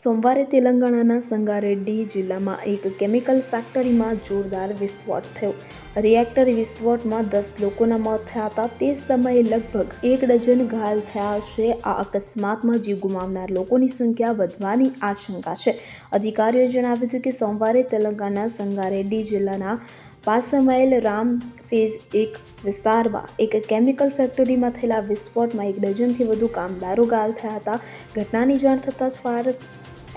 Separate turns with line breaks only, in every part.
સોમવારે તેલંગાણાના સંગારેડ્ડી જિલ્લામાં એક કેમિકલ ફેક્ટરીમાં જોરદાર વિસ્ફોટ થયો. રિએક્ટર વિસ્ફોટમાં 10 લોકોના મોત થયા હતા. તે સમયે લગભગ 1 ડઝન ઘાયલ થયા છે. આ અકસ્માતમાં જીવ ગુમાવનાર લોકોની સંખ્યા વધવાની આશંકા છે. અધિકારીઓએ જણાવ્યું હતું કે સોમવારે તેલંગાણાના સંગારેડ્ડી જિલ્લાના પાસમાઇલ રામ ફેઝ 1 વિસ્તારમાં એક કેમિકલ ફેક્ટરીમાં થયેલા વિસ્ફોટમાં 1 ડઝનથી વધુ કામદારો ઘાયલ થયા હતા. ઘટનાની જાણ થતાં જ ફાયર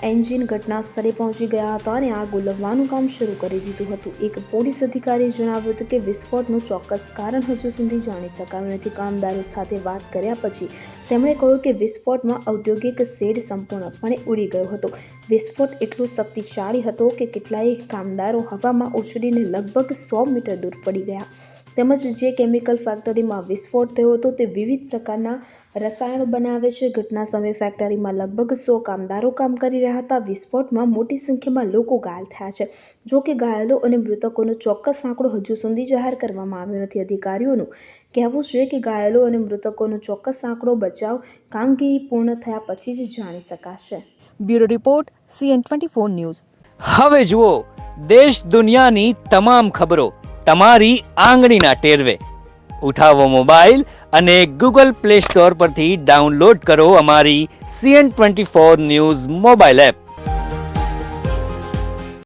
એન્જિન ઘટના સ્થળે પહોંચી ગયા હતા અને આગ ઓલવવાનું કામ શરૂ કરી દીધું હતું. એક પોલીસ અધિકારીએ જણાવ્યું હતું કે વિસ્ફોટનું ચોક્કસ કારણ હજુ સુધી જાણી શકાયું નથી. કામદારો સાથે વાત કર્યા પછી તેમણે કહ્યું કે વિસ્ફોટમાં ઔદ્યોગિક શેડ સંપૂર્ણપણે ઉડી ગયો હતો. વિસ્ફોટ એટલો શક્તિશાળી હતો કે કેટલાય કામદારો હવામાં ઉછળીને લગભગ 100 મીટર દૂર પડી ગયા. તેમજ જે કેમિકલ ફેક્ટરીમાં વિસ્ફોટ થયો હતો તે વિવિધ પ્રકારના રસાયણો બનાવે છે. ઘટના સમયે ફેક્ટરીમાં લગભગ 100 કામદારો કામ કરી રહ્યા હતા. વિસ્ફોટમાં મોટી સંખ્યામાં લોકો ઘાયલ થયા છે. જો કે ઘાયલો અને મૃતકોનો ચોક્કસ આંકડો હજુ સુધી જાહેર કરવામાં આવ્યો નથી. અધિકારીઓનું કહેવું છે કે ઘાયલો અને મૃતકોનો ચોક્કસ આંકડો બચાવ કામગીરી પૂર્ણ થયા પછી જ જાણી શકાશે.
Bureau report CN24 news.
હવે જુઓ દેશ દુનિયાની તમામ ખબરો તમારી આંગળીના ટેરવે. ઉઠાવો મોબાઈલ અને Google Play Store પરથી ડાઉનલોડ કરો અમારી CN24 ન્યૂઝ મોબાઈલ એપ.